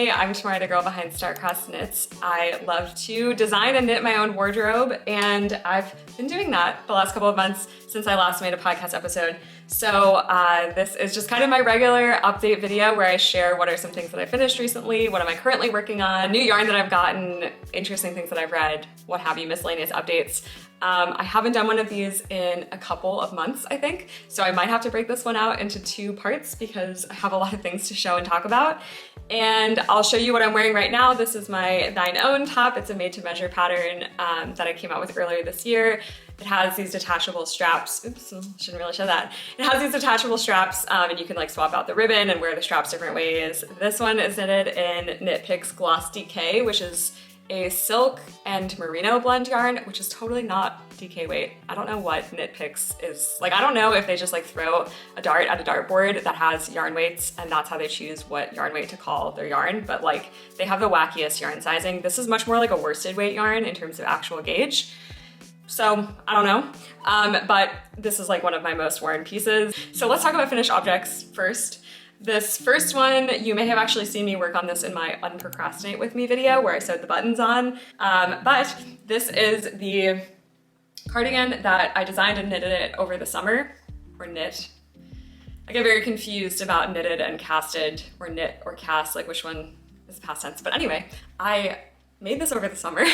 Hey, I'm Tamara, the girl behind Star-Crossed Knits. I love to design and knit my own wardrobe, and I've been doing that the last couple of months since I last made a podcast episode. So this is just kind of my regular update video where I share what are some things that I finished recently, what am I currently working on, new yarn that I've gotten, interesting things that I've read, what have you, miscellaneous updates. I haven't done one of these in a couple of months, I think, so I might have to break this one out into 2 parts because I have a lot of things to show and talk about. And I'll show you what I'm wearing right now. This is my Thine Own top. It's a made-to-measure pattern that I came out with earlier this year. It has these detachable straps. Oops, shouldn't really show that. It has these detachable straps and you can like swap out the ribbon and wear the straps different ways. This one is knitted in Knitpic's Gloss DK, which is a silk and merino blend yarn, which is totally not DK weight. I don't know what Knitpic's is. Like, I don't know if they just like throw a dart at a dartboard that has yarn weights and that's how they choose what yarn weight to call their yarn, but like they have the wackiest yarn sizing. This is much more like a worsted weight yarn in terms of actual gauge. So I don't know, but this is like one of my most worn pieces. So let's talk about finished objects first. This first one, you may have actually seen me work on this in my Unprocrastinate With Me video where I sewed the buttons on, but this is the cardigan that I designed and knitted it over the summer, or knit. I get very confused about knitted and casted, or knit or cast, like which one is past tense. But anyway, I made this over the summer.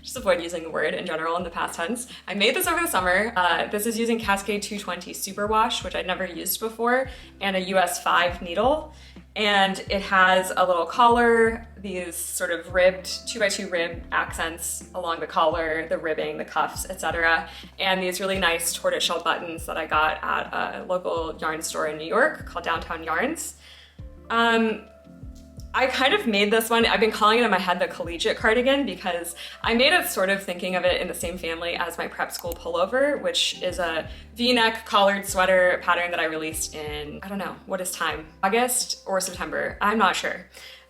Just avoid using the word in general in the past tense. I made this over the summer. This is using Cascade 220 Superwash, which I'd never used before, and a US 5 needle. And it has a little collar, these sort of ribbed 2x2 rib accents along the collar, the ribbing, the cuffs, etc. And these really nice tortoiseshell buttons that I got at a local yarn store in New York called Downtown Yarns. I kind of made this one, I've been calling it in my head the collegiate cardigan because I made it sort of thinking of it in the same family as my prep school pullover, which is a V-neck collared sweater pattern that I released in, I don't know, what is time? August or September, I'm not sure.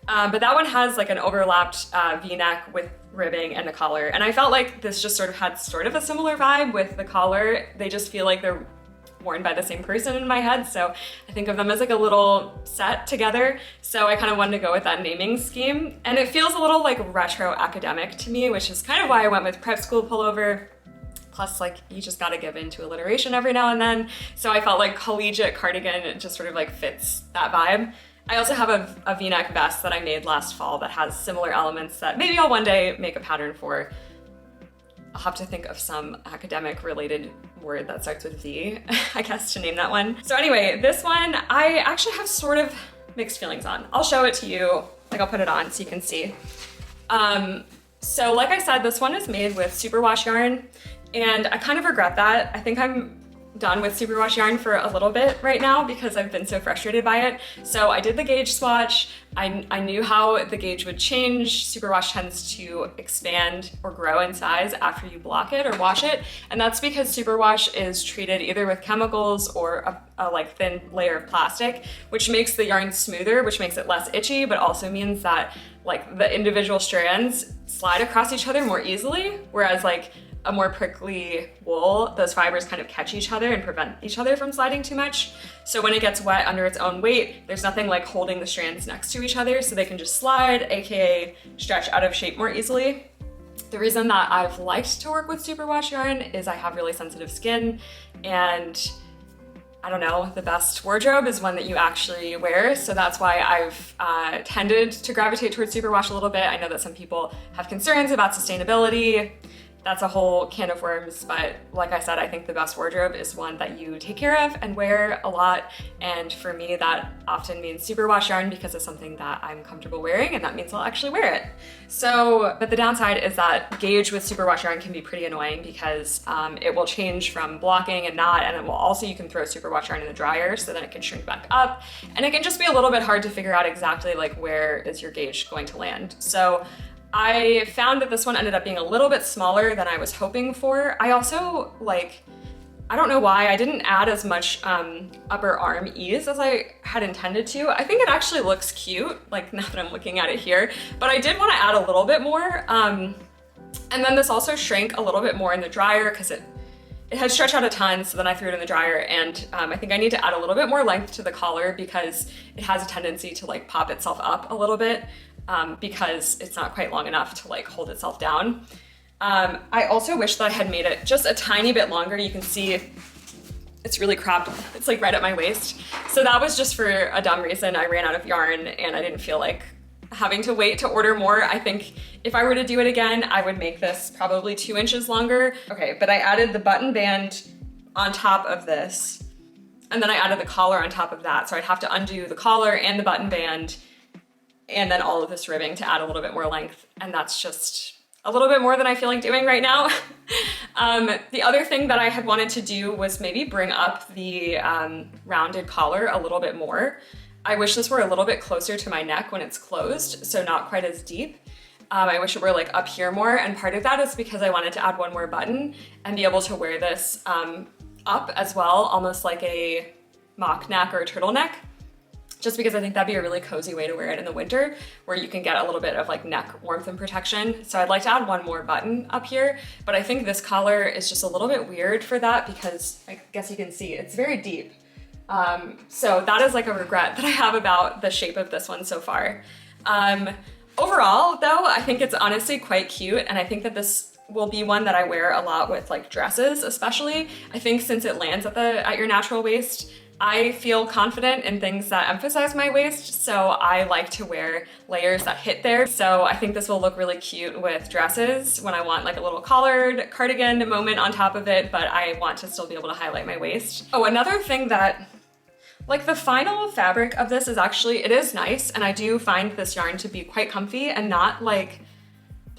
But that one has like an overlapped V-neck with ribbing and the collar. And I felt like this just sort of had sort of a similar vibe with the collar. They just feel like they're worn by the same person in my head, so I think of them as like a little set together. So I kind of wanted to go with that naming scheme, and it feels a little like retro academic to me, which is kind of why I went with prep school pullover. Plus, like, you just gotta give in to alliteration every now and then. So I felt like collegiate cardigan just sort of like fits that vibe. I also have a V-neck vest that I made last fall that has similar elements that maybe I'll one day make a pattern for. I'll have to think of some academic related word that starts with V, I guess, to name that one. So anyway, this one I actually have sort of mixed feelings on. I'll show it to you, like I'll put it on so you can see. So like I said, this one is made with superwash yarn, and I kind of regret that. I think I'm done with superwash yarn for a little bit right now because I've been so frustrated by it. So I did the gauge swatch. I knew how the gauge would change. Superwash tends to expand or grow in size after you block it or wash it. And that's because superwash is treated either with chemicals or a like thin layer of plastic, which makes the yarn smoother, which makes it less itchy, but also means that like the individual strands slide across each other more easily. Whereas like a more prickly wool, those fibers kind of catch each other and prevent each other from sliding too much. So when it gets wet under its own weight, there's nothing like holding the strands next to each other so they can just slide, aka stretch out of shape more easily. The reason that I've liked to work with superwash yarn is I have really sensitive skin, and I don't know, the best wardrobe is one that you actually wear. So that's why I've tended to gravitate towards superwash a little bit. I know that some people have concerns about sustainability. That's a whole can of worms, but like I said, I think the best wardrobe is one that you take care of and wear a lot. And for me, that often means superwash yarn because it's something that I'm comfortable wearing, and that means I'll actually wear it. So, but the downside is that gauge with superwash yarn can be pretty annoying because it will change from blocking and not, and it will also, you can throw superwash yarn in the dryer so then it can shrink back up. And it can just be a little bit hard to figure out exactly like where is your gauge going to land. So I found that this one ended up being a little bit smaller than I was hoping for. I also I don't know why, I didn't add as much upper arm ease as I had intended to. I think it actually looks cute, like now that I'm looking at it here, but I did want to add a little bit more. And then this also shrank a little bit more in the dryer because it had stretched out a ton, so then I threw it in the dryer, and I think I need to add a little bit more length to the collar because it has a tendency to like pop itself up a little bit because it's not quite long enough to like hold itself down. I also wish that I had made it just a tiny bit longer. You can see it's really cropped. It's like right at my waist. So that was just for a dumb reason. I ran out of yarn and I didn't feel like having to wait to order more. I think if I were to do it again, I would make this probably 2 inches longer. Okay, but I added the button band on top of this, and then I added the collar on top of that. So I'd have to undo the collar and the button band, and then all of this ribbing to add a little bit more length. And that's just a little bit more than I feel like doing right now. The other thing that I had wanted to do was maybe bring up the rounded collar a little bit more. I wish this were a little bit closer to my neck when it's closed, so not quite as deep. I wish it were like up here more, and part of that is because I wanted to add one more button and be able to wear this up as well, almost like a mock neck or a turtleneck, just because I think that'd be a really cozy way to wear it in the winter, where you can get a little bit of like neck warmth and protection. So I'd like to add one more button up here, but I think this collar is just a little bit weird for that because I guess you can see it's very deep. So that is like a regret that I have about the shape of this one so far. Overall though, I think it's honestly quite cute, and I think that this will be one that I wear a lot with like dresses especially. I think since it lands at your natural waist, I feel confident in things that emphasize my waist, so I like to wear layers that hit there. So I think this will look really cute with dresses when I want like a little collared cardigan moment on top of it, but I want to still be able to highlight my waist. Oh, another thing that, like the final fabric of this is actually, it is nice, and I do find this yarn to be quite comfy and not like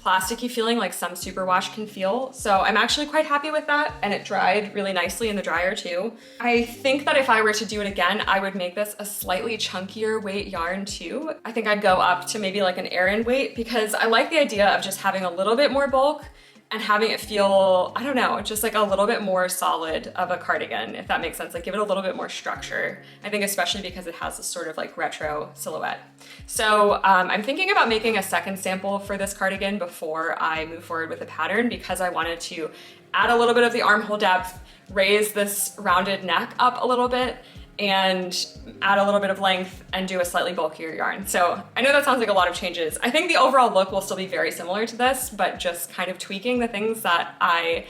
plasticky feeling like some superwash can feel. So I'm actually quite happy with that, and it dried really nicely in the dryer too. I think that if I were to do it again, I would make this a slightly chunkier weight yarn too. I think I'd go up to maybe like an Aran weight because I like the idea of just having a little bit more bulk and having it feel, I don't know, just like a little bit more solid of a cardigan, if that makes sense. Like give it a little bit more structure. I think especially because it has this sort of like retro silhouette. So I'm thinking about making a second sample for this cardigan before I move forward with the pattern, because I wanted to add a little bit of the armhole depth, raise this rounded neck up a little bit, and add a little bit of length and do a slightly bulkier yarn. So I know that sounds like a lot of changes. I think the overall look will still be very similar to this, but just kind of tweaking the things that I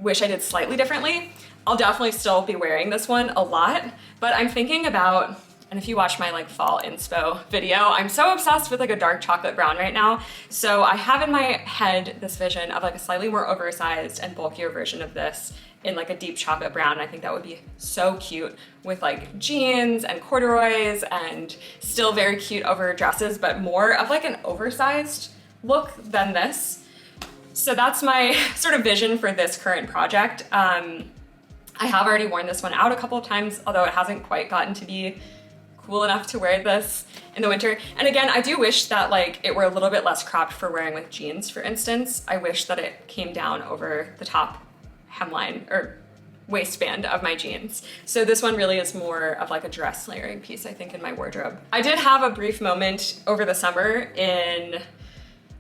wish I did slightly differently. I'll definitely still be wearing this one a lot, but I'm thinking about, and if you watch my like fall inspo video, I'm so obsessed with like a dark chocolate brown right now. So I have in my head this vision of like a slightly more oversized and bulkier version of this in like a deep chocolate brown. I think that would be so cute with like jeans and corduroys, and still very cute over dresses, but more of like an oversized look than this. So that's my sort of vision for this current project. I have already worn this one out a couple of times, although it hasn't quite gotten to be cool enough to wear this in the winter. And again, I do wish that like it were a little bit less cropped for wearing with jeans, for instance. I wish that it came down over the top hemline or waistband of my jeans. So this one really is more of like a dress layering piece, I think, in my wardrobe. I did have a brief moment over the summer in,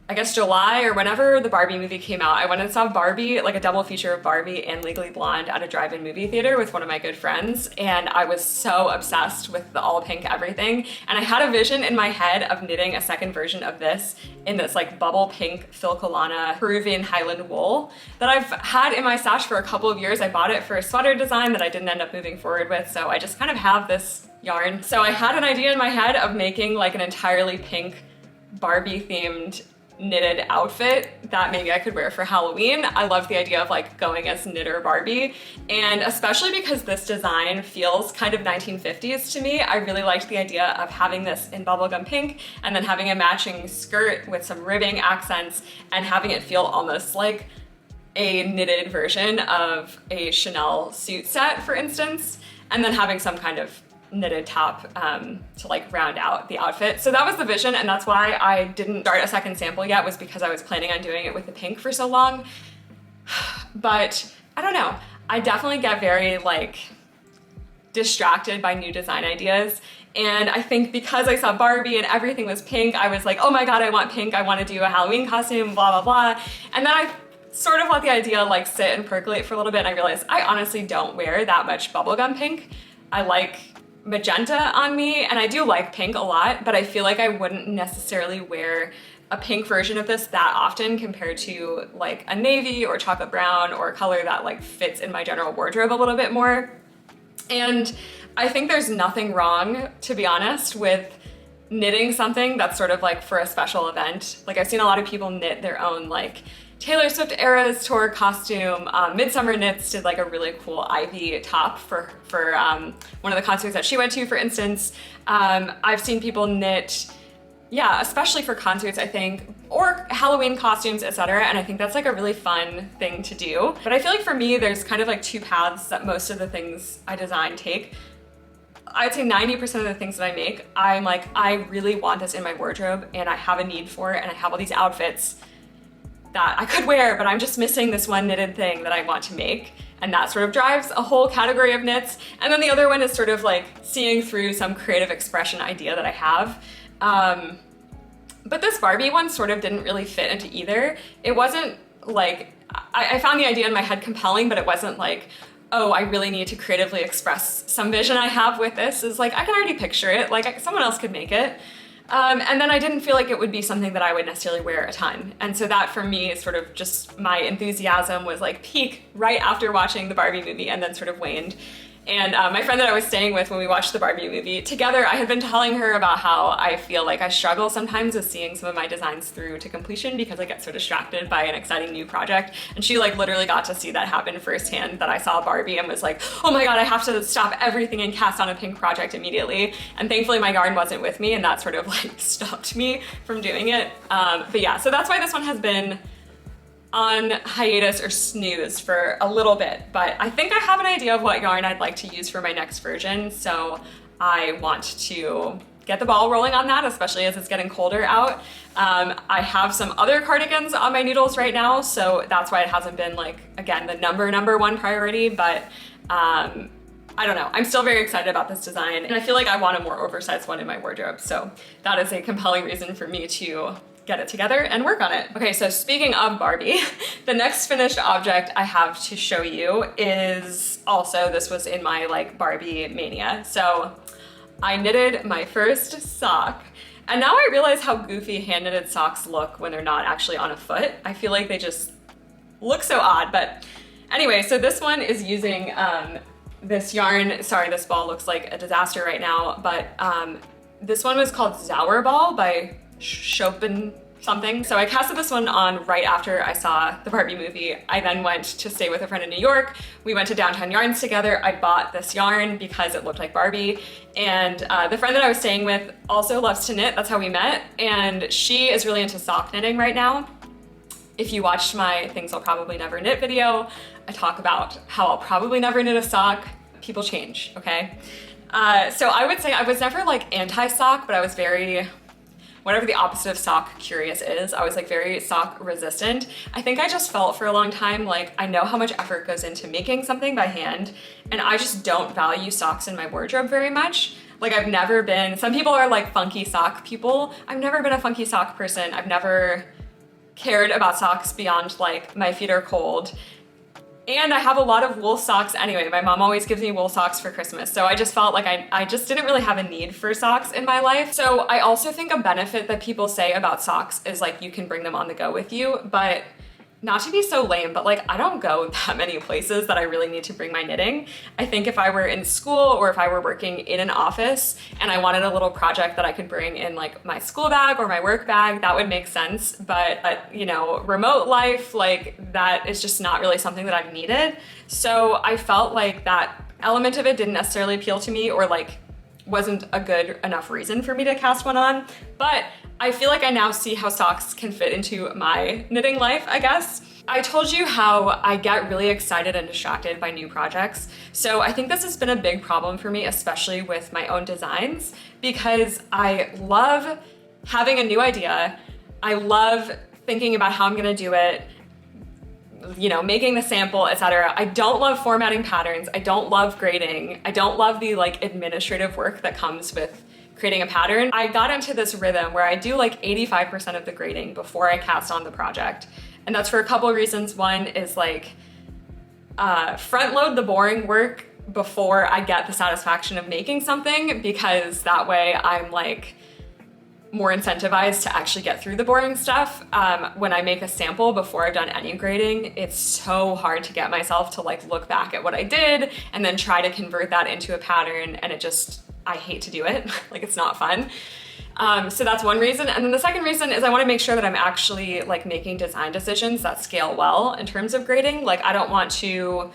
I guess, July or whenever the Barbie movie came out. I went and saw Barbie, like a double feature of Barbie and Legally Blonde at a drive-in movie theater with one of my good friends, and I was so obsessed with the all pink everything. And I had a vision in my head of knitting a second version of this in this like bubble pink Filcolana Peruvian Highland wool that I've had in my stash for a couple of years. I bought it for a sweater design that I didn't end up moving forward with, so I just kind of have this yarn. So I had an idea in my head of making like an entirely pink Barbie themed knitted outfit that maybe I could wear for Halloween. I love the idea of like going as knitter Barbie, and especially because this design feels kind of 1950s to me, I really liked the idea of having this in bubblegum pink and then having a matching skirt with some ribbing accents and having it feel almost like a knitted version of a Chanel suit set, for instance, and then having some kind of knitted top to like round out the outfit. So that was the vision, and that's why I didn't start a second sample yet, was because I was planning on doing it with the pink for so long. But I don't know, I definitely get very like distracted by new design ideas, and I think because I saw Barbie and everything was pink, I was like, oh my god, I want pink, I want to do a Halloween costume, blah blah blah. And then I sort of let the idea like sit and percolate for a little bit, and I realized I honestly don't wear that much bubblegum pink. I like magenta on me, and I do like pink a lot, but I feel like I wouldn't necessarily wear a pink version of this that often compared to like a navy or chocolate brown or a color that like fits in my general wardrobe a little bit more. And I think there's nothing wrong, to be honest, with knitting something that's sort of like for a special event. Like I've seen a lot of people knit their own like Taylor Swift Eras Tour costume. Midsummer Knits did like a really cool ivy top for one of the concerts that she went to, for instance. I've seen people knit, yeah, especially for concerts, I think, or Halloween costumes, etc. And I think that's like a really fun thing to do. But I feel like for me, there's kind of like two paths that most of the things I design take. I'd say 90% of the things that I make, I'm like, I really want this in my wardrobe and I have a need for it, and I have all these outfits that I could wear, but I'm just missing this one knitted thing that I want to make. And that sort of drives a whole category of knits. And then the other one is sort of like seeing through some creative expression idea that I have. But this Barbie one sort of didn't really fit into either. It wasn't like, I found the idea in my head compelling, but it wasn't like, oh, I really need to creatively express some vision I have with this. It's like, I can already picture it, like someone else could make it. And then I didn't feel like it would be something that I would necessarily wear a ton. And so that for me is sort of just my enthusiasm was like peak right after watching the Barbie movie and then sort of waned. And my friend that I was staying with when we watched the Barbie movie together, I had been telling her about how I feel like I struggle sometimes with seeing some of my designs through to completion because I get so distracted by an exciting new project. And she like literally got to see that happen firsthand, that I saw Barbie and was like, oh my God, I have to stop everything and cast on a pink project immediately. And thankfully my yarn wasn't with me, and that sort of like stopped me from doing it. But yeah, so that's why this one has been on hiatus or snooze for a little bit, but I think I have an idea of what yarn I'd like to use for my next version, so I want to get the ball rolling on that, especially as it's getting colder out. I have some other cardigans on my needles right now, so that's why it hasn't been like, again, the number one priority, but I don't know. I'm still very excited about this design, and I feel like I want a more oversized one in my wardrobe, so that is a compelling reason for me to get it together and work on it. Okay, so speaking of Barbie, the next finished object I have to show you is also, this was in my like Barbie mania. So I knitted my first sock, and now I realize how goofy hand knitted socks look when they're not actually on a foot. I feel like they just look so odd, but anyway, so this one is using this yarn. Sorry, this ball looks like a disaster right now, but this one was called Zauer Ball by Chopin something. So I casted this one on right after I saw the Barbie movie. I then went to stay with a friend in New York. We went to Downtown Yarns together. I bought this yarn because it looked like Barbie. And the friend that I was staying with also loves to knit. That's how we met. And she is really into sock knitting right now. If you watched my Things I'll Probably Never Knit video, I talk about how I'll probably never knit a sock. People change, okay? So I would say I was never like anti-sock, but I was very, whatever the opposite of sock curious is, I was like very sock resistant. I think I just felt for a long time like I know how much effort goes into making something by hand, and I just don't value socks in my wardrobe very much. Like I've never been, some people are like funky sock people. I've never been a funky sock person. I've never cared about socks beyond like my feet are cold. And I have a lot of wool socks anyway. My mom always gives me wool socks for Christmas. So I just felt like I just didn't really have a need for socks in my life. So I also think a benefit that people say about socks is like you can bring them on the go with you, but not to be so lame, but like I don't go that many places that I really need to bring my knitting. I think if I were in school or if I were working in an office and I wanted a little project that I could bring in like my school bag or my work bag, that would make sense. But you know, remote life, like that is just not really something that I've needed. So I felt like that element of it didn't necessarily appeal to me, or like wasn't a good enough reason for me to cast one on. But I feel like I now see how socks can fit into my knitting life, I guess. I told you how I get really excited and distracted by new projects. So I think this has been a big problem for me, especially with my own designs, because I love having a new idea. I love thinking about how I'm gonna do it, you know, making the sample, etc. I don't love formatting patterns. I don't love grading. I don't love the like administrative work that comes with creating a pattern. I got into this rhythm where I do like 85% of the grading before I cast on the project. And that's for a couple of reasons. One is like, front load the boring work before I get the satisfaction of making something, because that way I'm like more incentivized to actually get through the boring stuff. When I make a sample before I've done any grading, it's so hard to get myself to like look back at what I did and then try to convert that into a pattern, and I hate to do it. Like, it's not fun. So that's one reason. And then the second reason is I want to make sure that I'm actually like making design decisions that scale well in terms of grading. Like, I don't want to,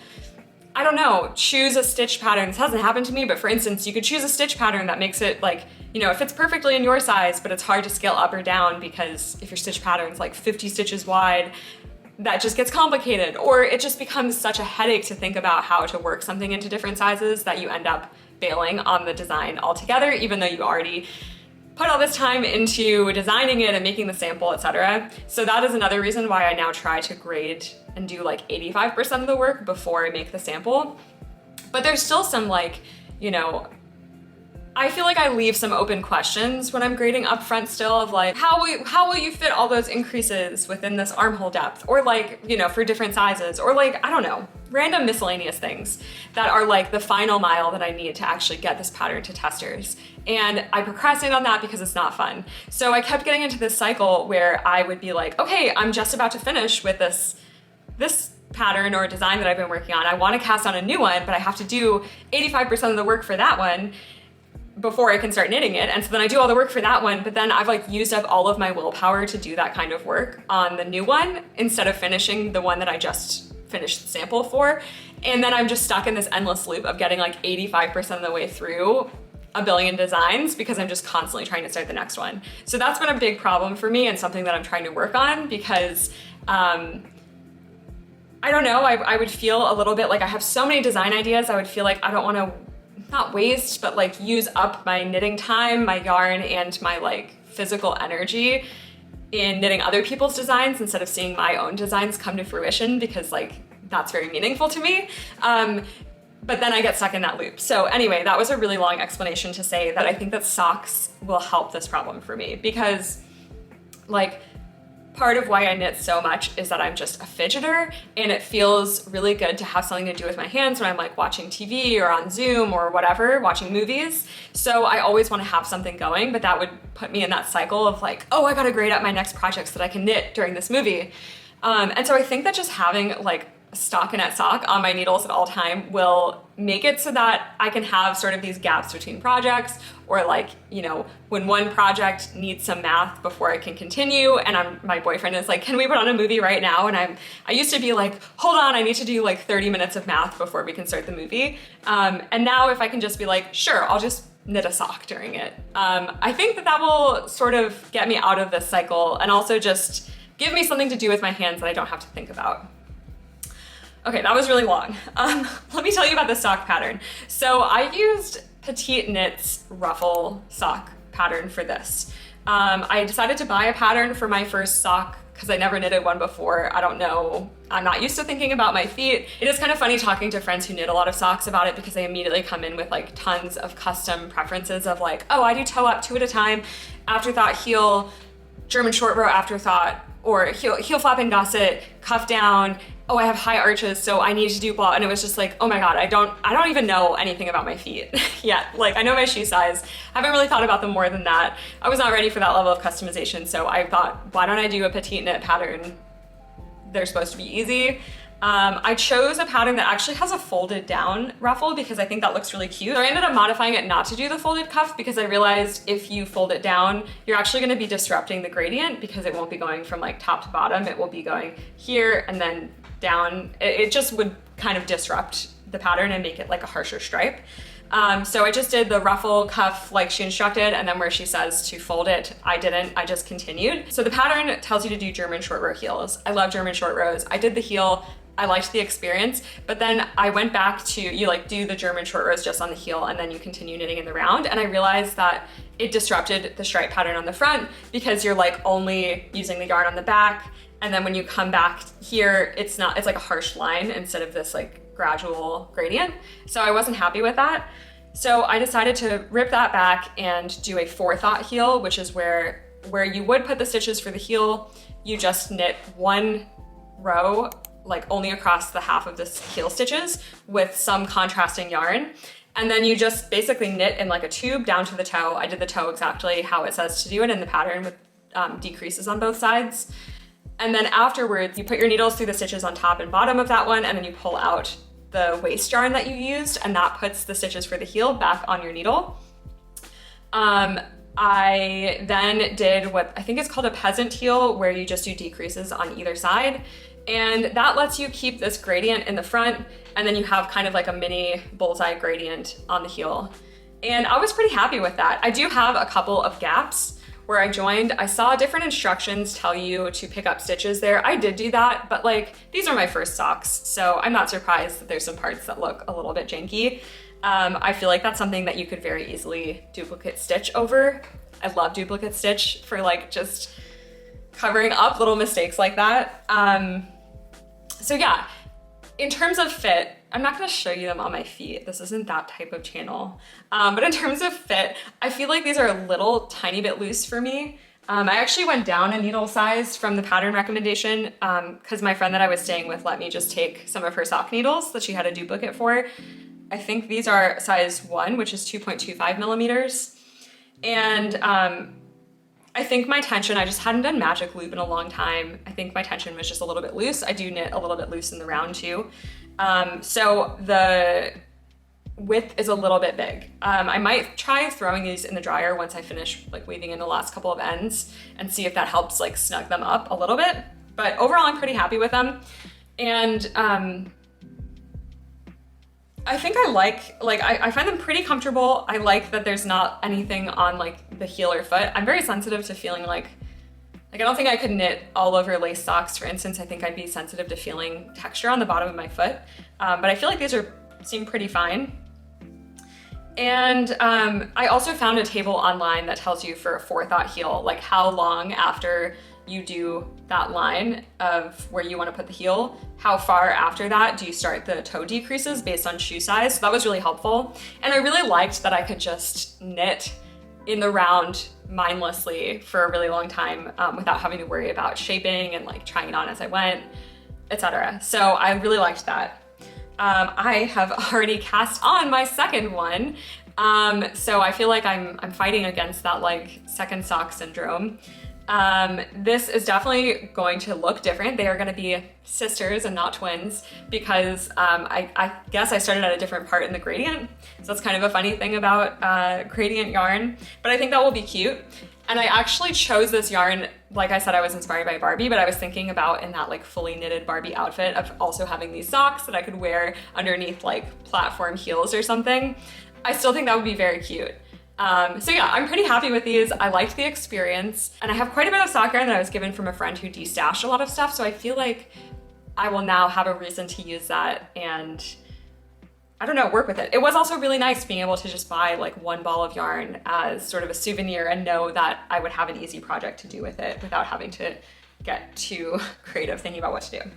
I don't know, choose a stitch pattern. This hasn't happened to me, but for instance, you could choose a stitch pattern that makes it like, you know, it fits perfectly in your size, but it's hard to scale up or down because if your stitch pattern's like 50 stitches wide, that just gets complicated. Or it just becomes such a headache to think about how to work something into different sizes that you end up bailing on the design altogether, even though you already put all this time into designing it and making the sample, etc. So that is another reason why I now try to grade and do like 85% of the work before I make the sample. But there's still some like, you know, I feel like I leave some open questions when I'm grading up front still of like, how will you fit all those increases within this armhole depth? Or like, you know, for different sizes, or like, I don't know, random miscellaneous things that are like the final mile that I need to actually get this pattern to testers. And I procrastinate on that because it's not fun. So I kept getting into this cycle where I would be like, okay, I'm just about to finish with this pattern or design that I've been working on. I want to cast on a new one, but I have to do 85% of the work for that one before I can start knitting it. And so then I do all the work for that one, but then I've like used up all of my willpower to do that kind of work on the new one instead of finishing the one that I just finished the sample for. And then I'm just stuck in this endless loop of getting like 85% of the way through a billion designs because I'm just constantly trying to start the next one. So that's been a big problem for me and something that I'm trying to work on because I don't know, I would feel a little bit like I have so many design ideas. I would feel like I don't want to not waste, but like use up my knitting time, my yarn, and my like physical energy in knitting other people's designs instead of seeing my own designs come to fruition, because like that's very meaningful to me. But then I get stuck in that loop. So anyway, that was a really long explanation to say that I think that socks will help this problem for me, because like part of why I knit so much is that I'm just a fidgeter, and it feels really good to have something to do with my hands when I'm like watching TV or on Zoom or whatever, watching movies. So I always want to have something going, but that would put me in that cycle of like, oh, I gotta grade up my next projects that I can knit during this movie. And so I think that just having like a stockinette sock on my needles at all time will make it so that I can have sort of these gaps between projects, or like, you know, when one project needs some math before I can continue, and my boyfriend is like, can we put on a movie right now? And I used to be like, hold on, I need to do like 30 minutes of math before we can start the movie. And now if I can just be like, sure, I'll just knit a sock during it. I think that will sort of get me out of this cycle and also just give me something to do with my hands that I don't have to think about. Okay, that was really long. Let me tell you about the sock pattern. So I used Petite Knit's ruffle sock pattern for this. I decided to buy a pattern for my first sock because I never knitted one before. I don't know, I'm not used to thinking about my feet. It is kind of funny talking to friends who knit a lot of socks about it, because they immediately come in with like tons of custom preferences of like, oh, I do toe up 2 at a time, afterthought heel, German short row afterthought, or heel flap and gusset, cuff down. Oh, I have high arches, so I need to do blah. And it was just like, oh my God, I don't even know anything about my feet yet. Like, I know my shoe size. I haven't really thought about them more than that. I was not ready for that level of customization. So I thought, why don't I do a petite knit pattern? They're supposed to be easy. I chose a pattern that actually has a folded down ruffle because I think that looks really cute. So I ended up modifying it not to do the folded cuff because I realized if you fold it down, you're actually gonna be disrupting the gradient, because it won't be going from like top to bottom. It will be going here and then down. It just would kind of disrupt the pattern and make it like a harsher stripe. So I just did the ruffle cuff like she instructed, and then where she says to fold it, I didn't, I just continued. So the pattern tells you to do German short row heels. I love German short rows. I did the heel, I liked the experience, but then I went back to, you like do the German short rows just on the heel and then you continue knitting in the round. And I realized that it disrupted the stripe pattern on the front because you're like only using the yarn on the back. And then when you come back here, it's like a harsh line instead of this like gradual gradient. So I wasn't happy with that. So I decided to rip that back and do a forethought heel, which is where you would put the stitches for the heel. You just knit one row, like only across the half of the heel stitches with some contrasting yarn. And then you just basically knit in like a tube down to the toe. I did the toe exactly how it says to do it in the pattern with decreases on both sides. And then afterwards, you put your needles through the stitches on top and bottom of that one, and then you pull out the waist yarn that you used, and that puts the stitches for the heel back on your needle. I then did what I think is called a peasant heel, where you just do decreases on either side. And that lets you keep this gradient in the front, and then you have kind of like a mini bullseye gradient on the heel. And I was pretty happy with that. I do have a couple of gaps where I joined. I saw different instructions tell you to pick up stitches there. I did do that, but like, these are my first socks, so I'm not surprised that there's some parts that look a little bit janky. I feel like that's something that you could very easily duplicate stitch over. I love duplicate stitch for like just covering up little mistakes like that. So yeah, in terms of fit, I'm not gonna show you them on my feet. This isn't that type of channel. But in terms of fit, I feel like these are a little tiny bit loose for me. I actually went down a needle size from the pattern recommendation because my friend that I was staying with let me just take some of her sock needles that she had a duplicate for. I think these are size 1, which is 2.25 millimeters. And I think my tension, I just hadn't done magic loop in a long time. I think my tension was just a little bit loose. I do knit a little bit loose in the round too. So the width is a little bit big. I might try throwing these in the dryer once I finish like weaving in the last couple of ends and see if that helps like snug them up a little bit. But overall, I'm pretty happy with them. And I think I find them pretty comfortable. I like that there's not anything on like the heel or foot. I'm very sensitive to feeling like I don't think I could knit all over lace socks, for instance. I think I'd be sensitive to feeling texture on the bottom of my foot. But I feel like these seem pretty fine. And I also found a table online that tells you for a forethought heel, like how long after you do that line of where you want to put the heel, how far after that do you start the toe decreases based on shoe size. So that was really helpful. And I really liked that I could just knit in the round mindlessly for a really long time without having to worry about shaping and like trying it on as I went, etc. So I really liked that. I have already cast on my second one. So I feel like I'm fighting against that like second sock syndrome. This is definitely going to look different. They are going to be sisters and not twins because I guess I started at a different part in the gradient. So that's kind of a funny thing about gradient yarn, but I think that will be cute. And I actually chose this yarn, like I said, I was inspired by Barbie, but I was thinking about in that like fully knitted Barbie outfit of also having these socks that I could wear underneath like platform heels or something. I still think that would be very cute. So yeah, I'm pretty happy with these. I liked the experience, and I have quite a bit of sock yarn that I was given from a friend who destashed a lot of stuff, so I feel like I will now have a reason to use that and, I don't know, work with it. It was also really nice being able to just buy like one ball of yarn as sort of a souvenir and know that I would have an easy project to do with it without having to get too creative thinking about what to do.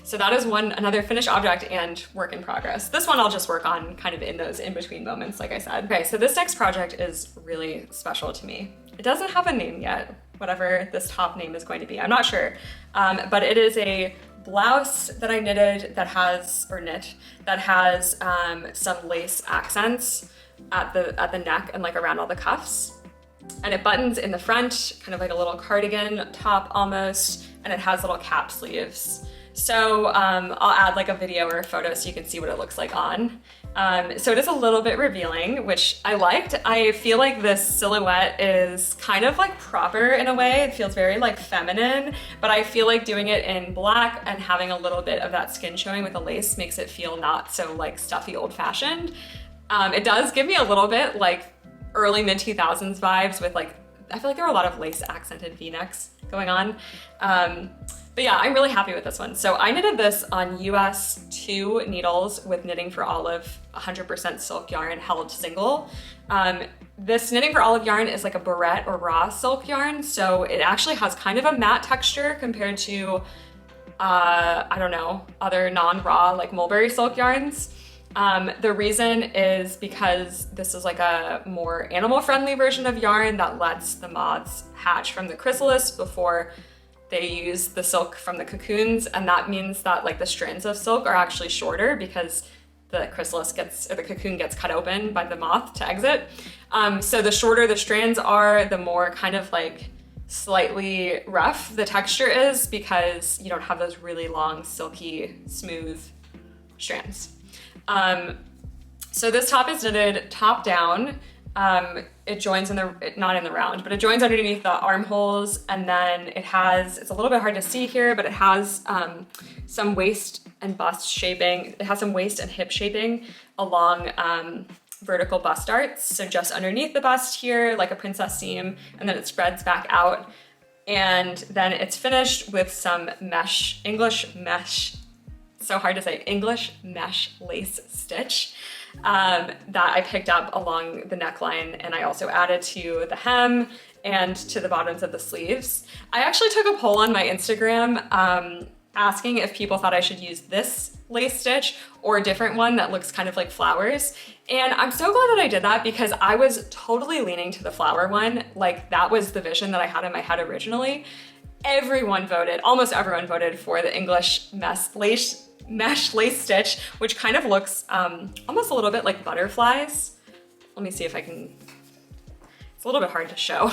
So that is another finished object and work in progress. This one I'll just work on kind of in those in-between moments, like I said. Okay, so this next project is really special to me. It doesn't have a name yet, whatever this top name is going to be, I'm not sure. But it is a blouse that I knitted that has some lace accents at the neck and like around all the cuffs. And it buttons in the front, kind of like a little cardigan top almost, and it has little cap sleeves. So I'll add like a video or a photo so you can see what it looks like on. So it is a little bit revealing, which I liked. I feel like this silhouette is kind of like proper in a way. It feels very like feminine, but I feel like doing it in black and having a little bit of that skin showing with the lace makes it feel not so like stuffy old fashioned. It does give me a little bit like early mid 2000s vibes with like, I feel like there are a lot of lace accented V-necks going on. But yeah, I'm really happy with this one. So I knitted this on US 2 needles with Knitting for Olive 100% silk yarn held single. This Knitting for Olive yarn is like a barrette or raw silk yarn. So it actually has kind of a matte texture compared to, I don't know, other non-raw like mulberry silk yarns. The reason is because this is like a more animal friendly version of yarn that lets the moths hatch from the chrysalis before they use the silk from the cocoons, and that means that like the strands of silk are actually shorter because the chrysalis gets, or the cocoon gets cut open by the moth to exit. So the shorter the strands are, the more kind of like slightly rough the texture is, because you don't have those really long, silky, smooth strands. So this top is knitted top down. It joins in the, not in the round, but it joins underneath the armholes, and then it has, it's a little bit hard to see here, but it has some waist and bust shaping. It has some waist and hip shaping along vertical bust darts. So just underneath the bust here, like a princess seam, and then it spreads back out. And then it's finished with some mesh, English mesh, so hard to say, English mesh lace stitch that I picked up along the neckline, and I also added to the hem and to the bottoms of the sleeves. I actually took a poll on my Instagram asking if people thought I should use this lace stitch or a different one that looks kind of like flowers. And I'm so glad that I did that, because I was totally leaning to the flower one. Like, that was the vision that I had in my head originally. Everyone voted, almost everyone voted for the English mesh lace stitch, which kind of looks almost a little bit like butterflies. Let me see if I can, it's a little bit hard to show.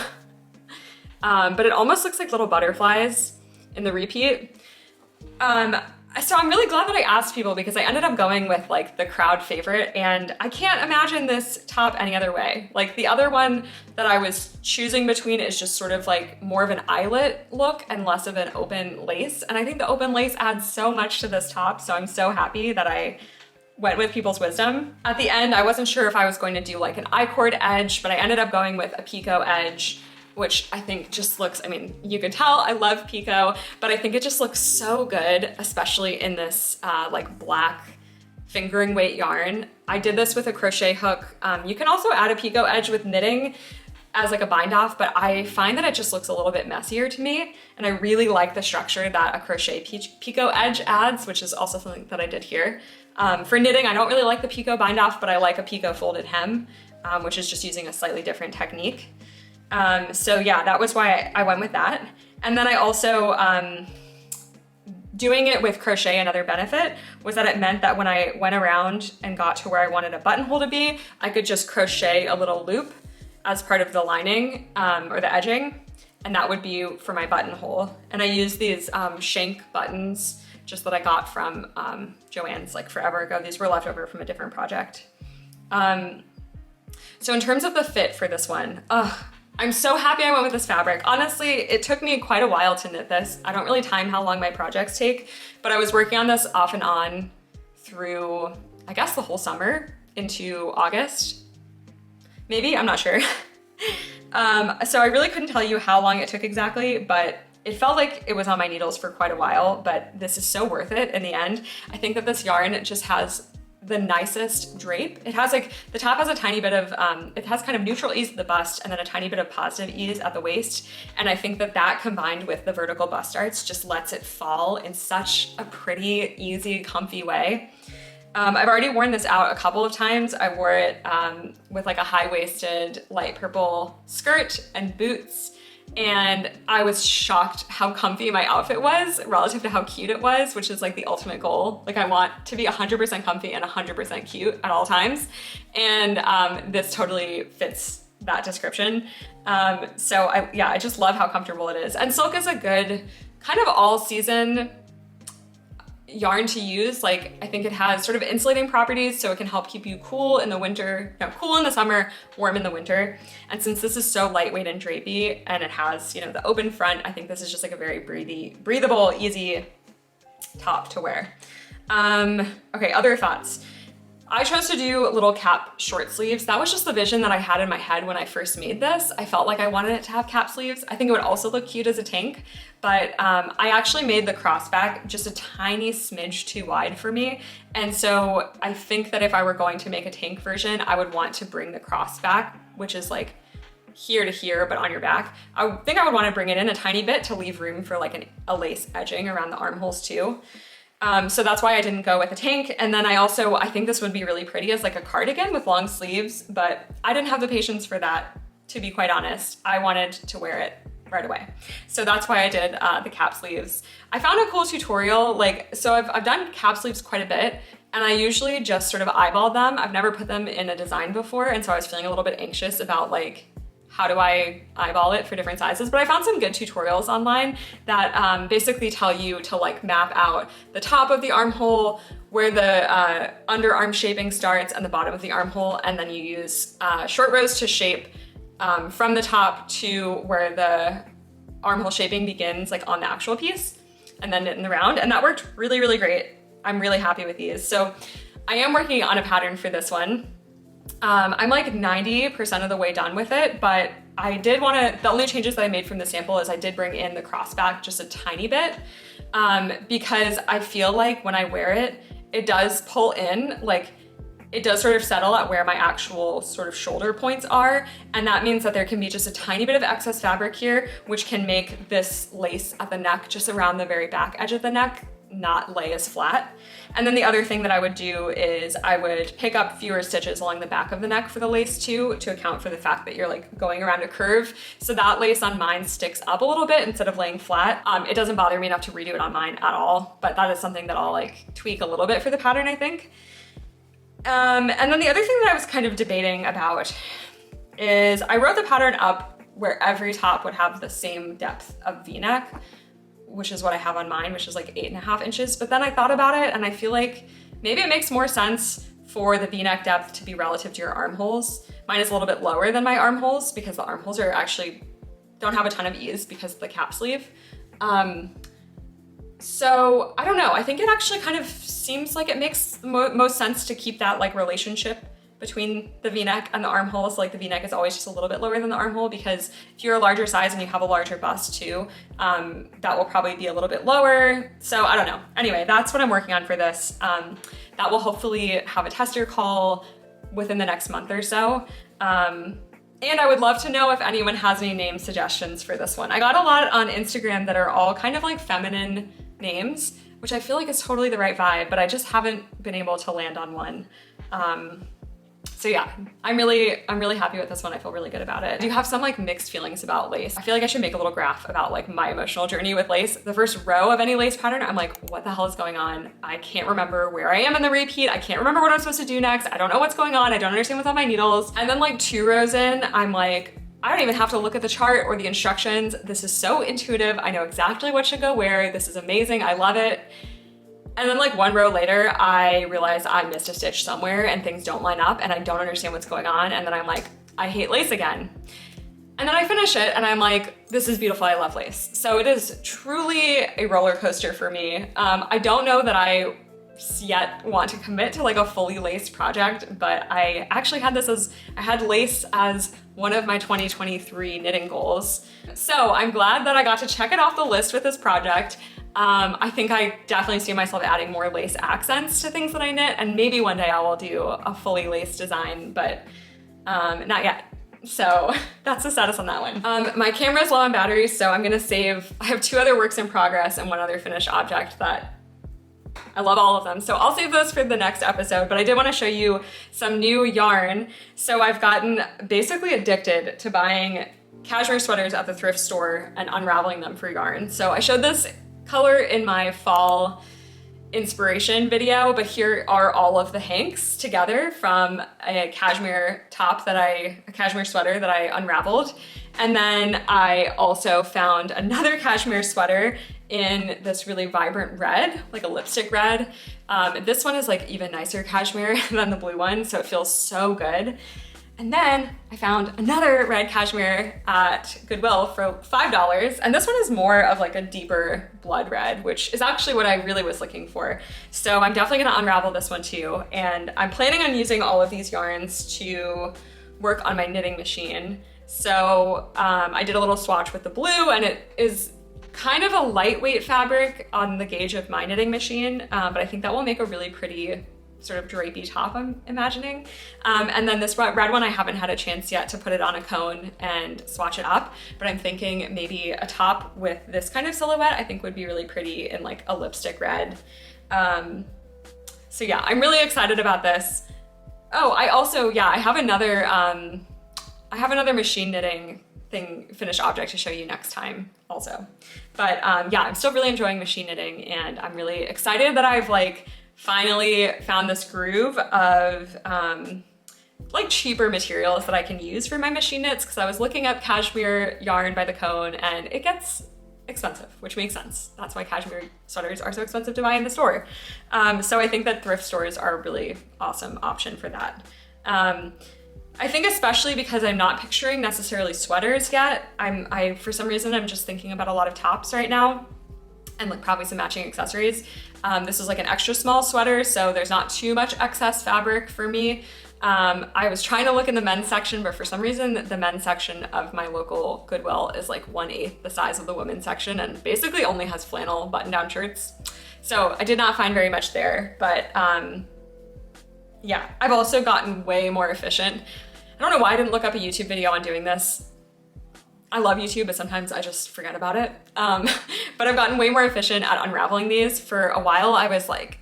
But it almost looks like little butterflies in the repeat. So I'm really glad that I asked people, because I ended up going with like the crowd favorite, and I can't imagine this top any other way. Like, the other one that I was choosing between is just sort of like more of an eyelet look and less of an open lace. And I think the open lace adds so much to this top. So I'm so happy that I went with people's wisdom. At the end, I wasn't sure if I was going to do like an I-cord edge, but I ended up going with a picot edge, which I think just looks, I mean, you can tell I love picot, but I think it just looks so good, especially in this like black fingering weight yarn. I did this with a crochet hook. You can also add a picot edge with knitting as like a bind off, but I find that it just looks a little bit messier to me. And I really like the structure that a crochet picot edge adds, which is also something that I did here. For knitting, I don't really like the picot bind off, but I like a picot folded hem, which is just using a slightly different technique. So yeah, that was why I went with that. And then I also, doing it with crochet, another benefit was that it meant that when I went around and got to where I wanted a buttonhole to be, I could just crochet a little loop as part of the lining or the edging, and that would be for my buttonhole. And I used these shank buttons just that I got from Joann's like forever ago. These were left over from a different project. So in terms of the fit for this one, I'm so happy I went with this fabric. Honestly, it took me quite a while to knit this. I don't really time how long my projects take, but I was working on this off and on through, I guess, the whole summer into August. Maybe, I'm not sure. So I really couldn't tell you how long it took exactly, but it felt like it was on my needles for quite a while, but this is so worth it in the end. I think that this yarn just has the nicest drape. It has like, the top has a tiny bit of, it has kind of neutral ease at the bust and then a tiny bit of positive ease at the waist. And I think that that combined with the vertical bust darts just lets it fall in such a pretty, easy, comfy way. I've already worn this out a couple of times. I wore it with like a high-waisted light purple skirt and boots. And I was shocked how comfy my outfit was relative to how cute it was, which is like the ultimate goal. Like, I want to be 100% comfy and 100% cute at all times. And this totally fits that description. So I just love how comfortable it is. And silk is a good kind of all season yarn to use. Like, I think it has sort of insulating properties, so it can help keep you cool in the winter, cool in the summer, warm in the winter. And since this is so lightweight and drapey, and it has, the open front, I think this is just like a very breathable, easy top to wear. Okay, other thoughts. I chose to do little cap short sleeves. That was just the vision that I had in my head when I first made this. I felt like I wanted it to have cap sleeves. I think it would also look cute as a tank, but I actually made the crossback just a tiny smidge too wide for me. And so I think that if I were going to make a tank version, I would want to bring the crossback, which is like here to here, but on your back. I think I would want to bring it in a tiny bit to leave room for like a lace edging around the armholes too. So that's why I didn't go with a tank. And then I think this would be really pretty as like a cardigan with long sleeves, but I didn't have the patience for that, to be quite honest. I wanted to wear it right away. So that's why I did the cap sleeves. I found a cool tutorial, so I've done cap sleeves quite a bit, and I usually just sort of eyeball them. I've never put them in a design before, and so I was feeling a little bit anxious about how do I eyeball it for different sizes? But I found some good tutorials online that basically tell you to map out the top of the armhole, where the underarm shaping starts, and the bottom of the armhole, and then you use short rows to shape from the top to where the armhole shaping begins, on the actual piece, and then knit in the round. And that worked really, really great. I'm really happy with these. So I am working on a pattern for this one. I'm 90% of the way done with it, but I did the only changes that I made from the sample is I did bring in the crossback just a tiny bit, because I feel like when I wear it, it does pull in, it does sort of settle at where my actual sort of shoulder points are. And that means that there can be just a tiny bit of excess fabric here, which can make this lace at the neck, just around the very back edge of the neck, not lay as flat. And then the other thing that I would do is I would pick up fewer stitches along the back of the neck for the lace too, to account for the fact that you're going around a curve. So that lace on mine sticks up a little bit instead of laying flat. It doesn't bother me enough to redo it on mine at all, but that is something that I'll tweak a little bit for the pattern, I think. And then the other thing that I was kind of debating about is I wrote the pattern up where every top would have the same depth of V-neck, which is what I have on mine, which is 8.5 inches. But then I thought about it, and I feel like maybe it makes more sense for the V-neck depth to be relative to your armholes. Mine is a little bit lower than my armholes because the armholes don't have a ton of ease because of the cap sleeve. So I don't know, I think it actually kind of seems like it makes the most sense to keep that relationship between the V-neck and the armholes. The V-neck is always just a little bit lower than the armhole, because if you're a larger size and you have a larger bust too, that will probably be a little bit lower. So I don't know. Anyway, that's what I'm working on for this. That will hopefully have a tester call within the next month or so. And I would love to know if anyone has any name suggestions for this one. I got a lot on Instagram that are all kind of feminine names, which I feel like is totally the right vibe, but I just haven't been able to land on one. So yeah, I'm really happy with this one. I feel really good about it. I do have some mixed feelings about lace. I feel like I should make a little graph about my emotional journey with lace. The first row of any lace pattern, I'm what the hell is going on? I can't remember where I am in the repeat. I can't remember what I'm supposed to do next. I don't know what's going on. I don't understand what's on my needles. And then 2 rows in, I'm I don't even have to look at the chart or the instructions. This is so intuitive. I know exactly what should go where. This is amazing. I love it. And then 1 row later, I realize I missed a stitch somewhere and things don't line up and I don't understand what's going on. And then I'm I hate lace again. And then I finish it and I'm this is beautiful, I love lace. So it is truly a roller coaster for me. I don't know that I yet want to commit to a fully laced project, but I actually had I had lace as one of my 2023 knitting goals. So I'm glad that I got to check it off the list with this project. I think I definitely see myself adding more lace accents to things that I knit, and maybe one day I will do a fully laced design, but not yet. So that's the status on that one. My camera is low on batteries, so I'm gonna save, I have 2 other works in progress and 1 other finished object that I love all of them. So I'll save those for the next episode, but I did want to show you some new yarn. So I've gotten basically addicted to buying cashmere sweaters at the thrift store and unraveling them for yarn. So I showed this color in my fall inspiration video, but here are all of the hanks together from a cashmere sweater that I unraveled. And then I also found another cashmere sweater in this really vibrant red, a lipstick red. This one is even nicer cashmere than the blue one, so it feels so good. And then I found another red cashmere at Goodwill for $5. And this one is more of a deeper blood red, which is actually what I really was looking for. So I'm definitely gonna unravel this one too. And I'm planning on using all of these yarns to work on my knitting machine. So I did a little swatch with the blue, and it is kind of a lightweight fabric on the gauge of my knitting machine, but I think that will make a really pretty sort of drapey top, I'm imagining. And then this red one, I haven't had a chance yet to put it on a cone and swatch it up, but I'm thinking maybe a top with this kind of silhouette I think would be really pretty in a lipstick red. So yeah, I'm really excited about this. Oh, I also, yeah, I have another machine knitting finished object to show you next time also. But yeah, I'm still really enjoying machine knitting, and I'm really excited that I've like finally found this groove of like cheaper materials that I can use for my machine knits, because I was looking up cashmere yarn by the cone and it gets expensive, which makes sense. That's why cashmere sweaters are so expensive to buy in the store. So I think that thrift stores are a really awesome option for that. I think especially because I'm not picturing necessarily sweaters yet. I for some reason, I'm just thinking about a lot of tops right now and like probably some matching accessories. This is like an extra small sweater, so there's not too much excess fabric for me. I was trying to look in the men's section, but for some reason the men's section of my local Goodwill is like 1/8 the size of the women's section and basically only has flannel button-down shirts. So I did not find very much there, but yeah, I've also gotten way more efficient. I don't know why I didn't look up a YouTube video on doing this. I love YouTube, but sometimes I just forget about it. But I've gotten way more efficient at unraveling these. For a while, I was like,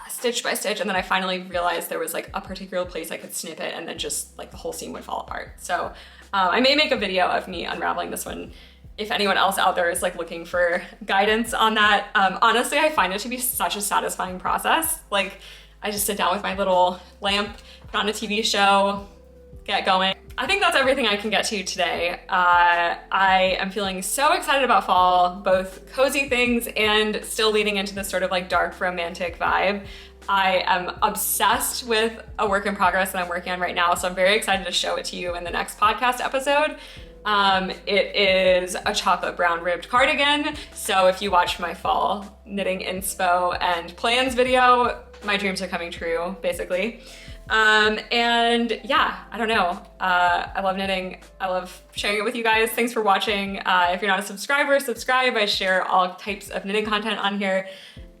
stitch by stitch, and then I finally realized there was like a particular place I could snip it and then just like the whole seam would fall apart. So I may make a video of me unraveling this one if anyone else out there is like looking for guidance on that. Honestly, I find it to be such a satisfying process. Like I just sit down with my little lamp, put on a TV show, get going. I think that's everything I can get to today. I am feeling so excited about fall, both cozy things and still leading into this sort of like dark romantic vibe. I am obsessed with a work in progress that I'm working on right now, so I'm very excited to show it to you in the next podcast episode. It is a chocolate brown ribbed cardigan, so if you watch my fall knitting inspo and plans video, my dreams are coming true, basically. And yeah, I don't know. I love knitting. I love sharing it with you guys. Thanks for watching. If you're not a subscriber, subscribe. I share all types of knitting content on here.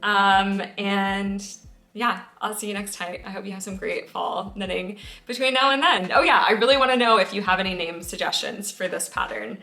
And yeah, I'll see you next time. I hope you have some great fall knitting between now and then. Oh yeah, I really want to know if you have any name suggestions for this pattern.